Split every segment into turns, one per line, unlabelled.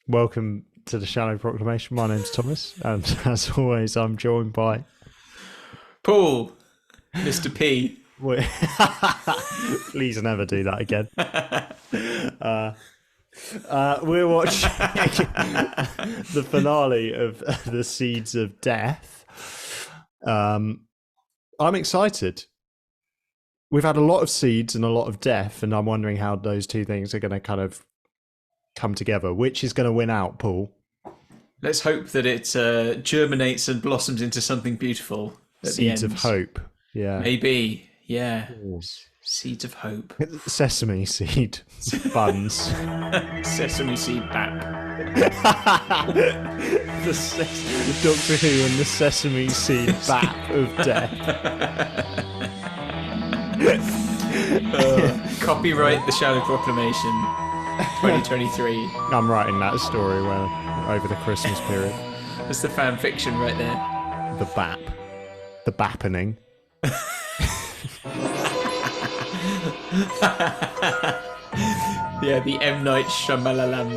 Welcome to the Shallow Proclamation. My name's Thomas, and as always, I'm joined by
Paul, Mr. P.
Please never do that again. We're watching the finale of The Seeds of Death. I'm excited. We've had a lot of seeds and a lot of death, and I'm wondering how those two things are going to kind of come together. Which is going to win out, Paul?
Let's hope that it germinates and blossoms into something beautiful at
Seeds
the end.
of hope. Yeah.
Maybe. Yeah.
Ooh.
Seeds of hope.
Sesame seed buns.
Sesame seed bap.
the Doctor Who and the sesame seed bap of death.
Copyright The Shallow Proclamation 2023.
I'm writing that story over the Christmas period.
That's the fan fiction right there.
The bap. The bappening.
Yeah, the M. Night Shyamalan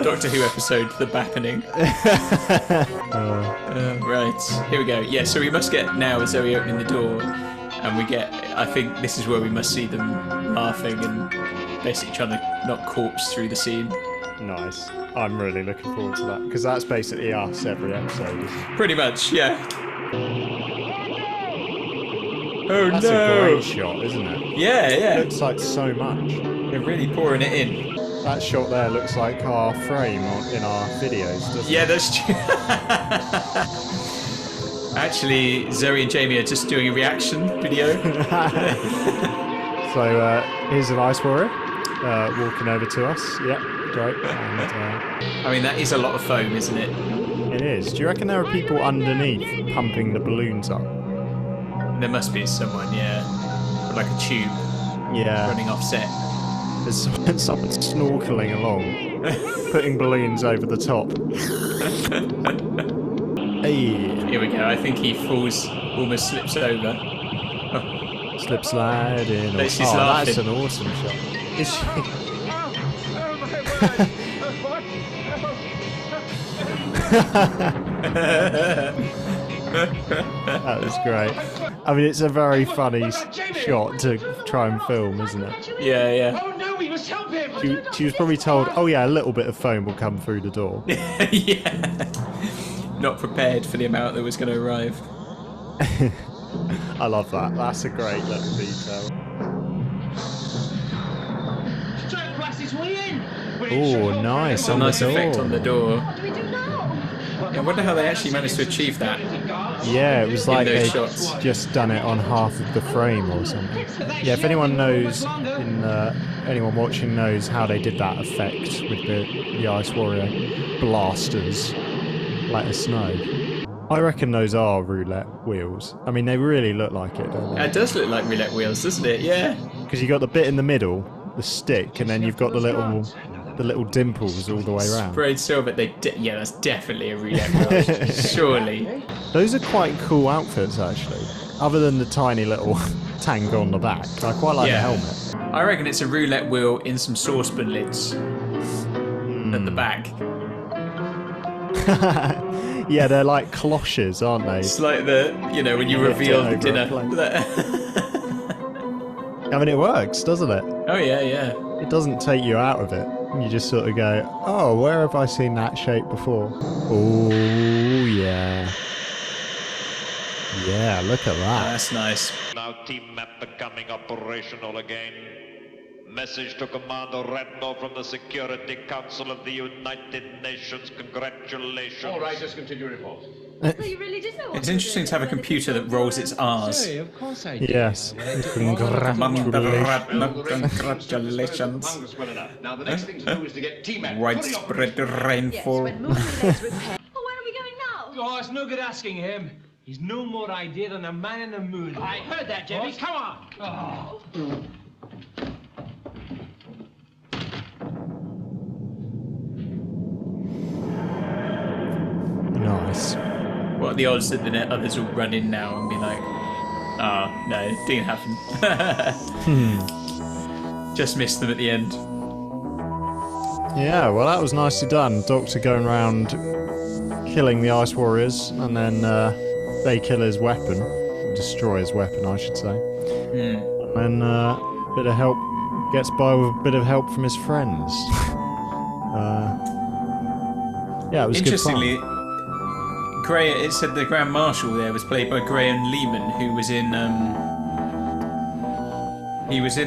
Doctor Who episode, The Bappening. Right, here we go. Yeah, so we must get now Zoe opening the door, and we get, I think this is where we must see them laughing and basically trying to knock corpse through the scene.
Nice. I'm really looking forward to that, because that's basically us every episode, isn't it?
Pretty much, yeah. Oh
That's
no!
a great shot, isn't it?
Yeah, yeah.
It looks like so much.
They're really pouring it in.
That shot there looks like our frame in our videos, doesn't
Yeah,
it?
that's true. Actually, Zoe and Jamie are just doing a reaction video.
So here's an ice warrior walking over to us. Yep, great. And,
I mean, that is a lot of foam, isn't it?
it is. Do you reckon there are people underneath pumping the balloons up?
There must be someone, yeah. With like a tube
Yeah.
running off set.
There's someone snorkeling along, putting balloons over the top. Hey.
Here we go. I think he falls, almost slips over.
Slip slide in.
She's
Oh,
laughing.
that's an awesome shot. Is she? That was great. I mean, it's a very funny shot to try and film, isn't it?
Yeah, yeah.
Oh no, we must help him!
She was probably told, oh yeah, a little bit of foam will come through the door.
Yeah. Not prepared for the amount that was going to arrive.
I love that. That's a great little detail.
Strike glasses, we in!
Oh, nice.
It's a
On the
nice effect
door.
on the door.
What do we do now?
Yeah, I wonder how they actually managed to achieve that.
Yeah, it was like
those
they
shots.
just done it on half of the frame or something. Yeah, if anyone knows, anyone watching knows how they did that effect with the Ice Warrior blasters, let us know. I reckon those are roulette wheels. I mean, they really look like it, don't they?
It does look like roulette wheels, doesn't it? Yeah.
Because you got the bit in the middle, the stick, and then you've got the little dimples all the way around.
Sprayed silver. Yeah, that's definitely a roulette wheel. Surely.
Those are quite cool outfits, actually. Other than the tiny little tank on the back, I quite like the helmet.
I reckon it's a roulette wheel in some saucepan lids at the back.
Yeah, they're like cloches, aren't they?
It's like when you reveal the
Lift it
dinner.
over I mean, it works, doesn't it?
Oh yeah, yeah.
It doesn't take you out of it. You just sort of go, oh, where have I seen that shape before? Oh, yeah. Yeah, look at that.
That's nice.
Now team map becoming operational again. Message to Commander Redno from the Security Council of the United Nations. Congratulations.
All right, just continue report.
So you really did know what
It's interesting to have a computer that rolls its R's.
Of course I did.
Yes.
Congratulations.
Now the next thing to do is to get T-Man.
Widespread
Yes,
rainfall.
when moon relays repair. Oh, where are we going now?
Oh, it's no good asking him. He's no more idea than a man in the moon.
I heard that, Jimmy.
What?
Come on.
Oh.
Nice.
What are the odds that the others will run in now and be like, oh, no, it didn't happen. Just missed them at the end.
Yeah, well, that was nicely done. Doctor going around killing the Ice Warriors, and then they kill his weapon, destroy his weapon, I should say. And then bit of help, gets by with a bit of help from his friends. Yeah, it was good fun.
Interestingly, it said the Grand Marshal there was played by Graham Lehman, who was in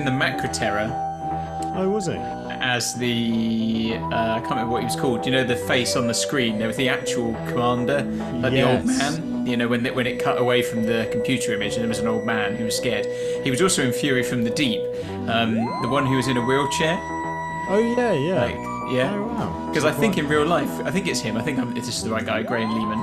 the Macra Terror
Oh, was he?
as the I can't remember what he was called. You know, the face on the screen. There was the actual commander, like the old
Yes.
man. You know, when it cut away from the computer image and there was an old man who was scared. He was also in Fury from the Deep, the one who was in a wheelchair.
Oh, yeah, yeah.
Like, yeah.
Oh, wow.
Because I think in real life, I think it's him. I think this is the right guy, Graham Lehman.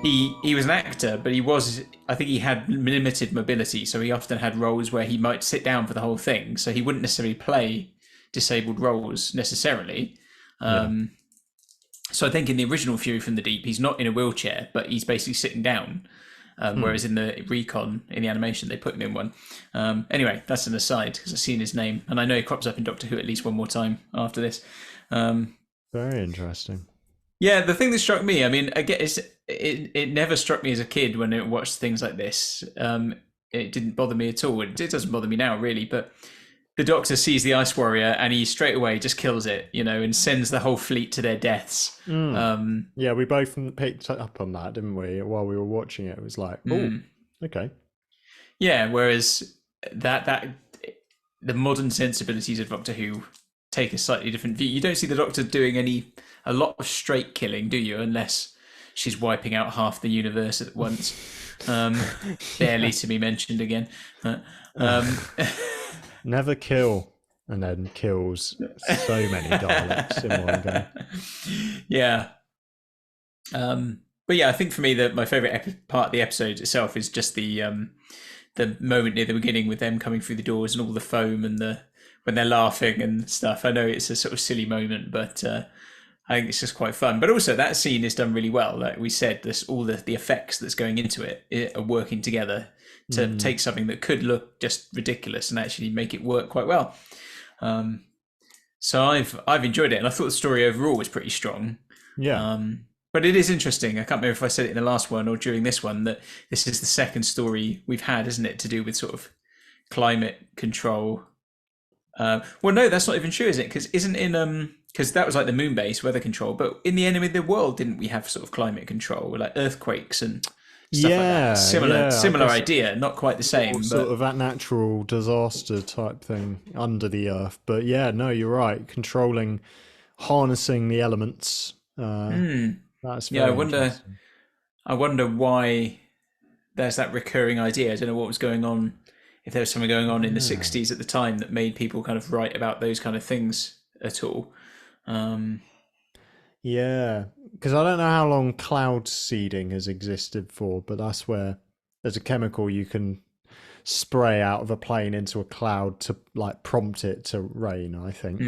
He was an actor, but I think he had limited mobility, so he often had roles where he might sit down for the whole thing, so he wouldn't necessarily play disabled roles necessarily. So I think in the original Fury from the Deep, he's not in a wheelchair, but he's basically sitting down. Whereas in the recon, in the animation, they put him in one. Anyway, that's an aside, because I've seen his name, and I know he crops up in Doctor Who at least one more time after this.
Very interesting.
Yeah, the thing that struck me, I mean, again, it never struck me as a kid when I watched things like this. It didn't bother me at all. It doesn't bother me now, really, but the Doctor sees the Ice Warrior and he straight away just kills it, you know, and sends the whole fleet to their deaths.
Yeah, we both picked up on that, didn't we? While we were watching it, it was like, oh, okay.
Yeah, whereas that the modern sensibilities of Doctor Who take a slightly different view. You don't see the Doctor doing a lot of straight killing, do you? Unless she's wiping out half the universe at once. Barely to be mentioned again.
Never kill and then kills so many Daleks in one go.
Yeah. But yeah, I think for me my favourite part of the episode itself is just the moment near the beginning with them coming through the doors and all the foam and when they're laughing and stuff. I know it's a sort of silly moment, but I think it's just quite fun. But also that scene is done really well. Like we said, all the effects that's going into it are working together to take something that could look just ridiculous and actually make it work quite well. So I've enjoyed it, and I thought the story overall was pretty strong.
Yeah.
But it is interesting. I can't remember if I said it in the last one or during this one, that this is the second story we've had, isn't it, to do with sort of climate control. Well, no, that's not even true, is it? Because because that was like the moon base weather control. But in the enemy of the world, didn't we have sort of climate control, like earthquakes and stuff like that? Similar idea, not quite the same.
Sort
But
of that natural disaster type thing under the earth. But yeah, no, you're right. Harnessing the elements. That's very interesting.
I wonder why there's that recurring idea. I don't know what was going on. If there was something going on in the 60s at the time that made people kind of write about those kind of things at all.
Yeah, because I don't know how long cloud seeding has existed for, but that's where there's a chemical you can spray out of a plane into a cloud to like prompt it to rain, I think.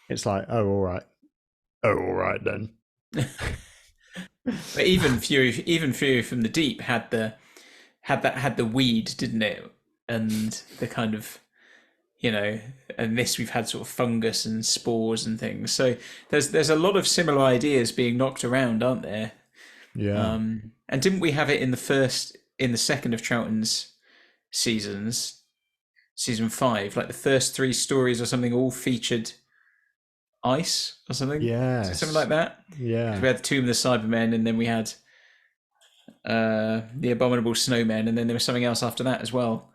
It's like, oh, all right then.
But even Fury from the Deep had the weed, didn't it? And the kind of, you know, and this we've had sort of fungus and spores and things. So there's a lot of similar ideas being knocked around, aren't there?
Yeah.
And didn't we have it in the second of Troughton's seasons, season 5, like the first 3 stories or something all featured ice or something?
Yeah.
Something like that?
Yeah.
We had the Tomb of the Cybermen, and then we had the Abominable Snowmen, and then there was something else after that as well.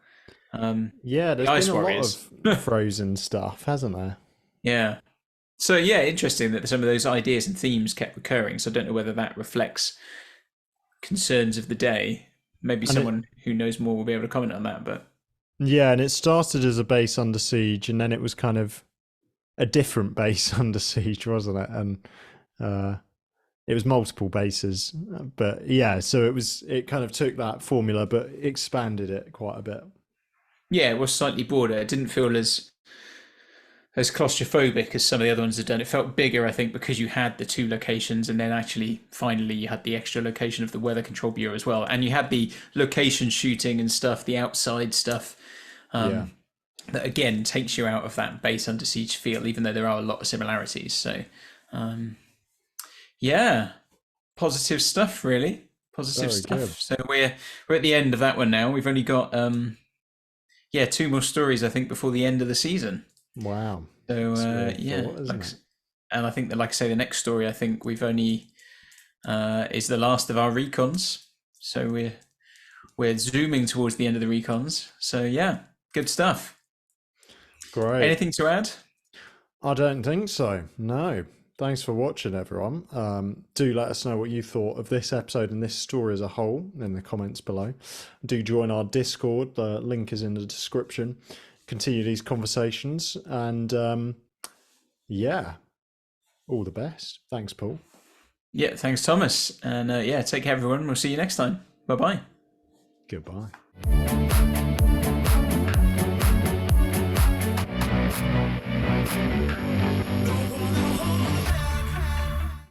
Yeah, there's
Ice
been a
Warriors.
lot of frozen stuff, hasn't there?
Yeah. So yeah, interesting that some of those ideas and themes kept recurring. So I don't know whether that reflects concerns of the day. Maybe someone who knows more will be able to comment on that. But
yeah, and it started as a base under siege, and then it was kind of a different base under siege, wasn't it? And it was multiple bases, but yeah, so it kind of took that formula but expanded it quite a bit.
Yeah, it was slightly broader. It didn't feel as claustrophobic as some of the other ones had done. It felt bigger, I think, because you had the 2 locations, and then actually finally you had the extra location of the Weather Control Bureau as well, and you had the location shooting and stuff, the outside stuff. that again takes you out of that base Under Siege feel, even though there are a lot of similarities. So, yeah, positive stuff, really. Positive
Very
stuff.
good.
So we're at the end of that one now. We've only got 2 more stories, I think, before the end of the season.
Wow.
So
isn't it?
and I think that, like I say, the next story, I think we've only is the last of our recons. So we're zooming towards the end of the recons. So yeah, good stuff.
Great.
Anything to add?
I don't think so. No. Thanks for watching, everyone. Do let us know what you thought of this episode and this story as a whole in the comments below. Do join our Discord. The link is in the description. Continue these conversations. And yeah, all the best. Thanks, Paul.
Yeah, thanks, Thomas. And take care, everyone. We'll see you next time. Bye-bye.
Goodbye.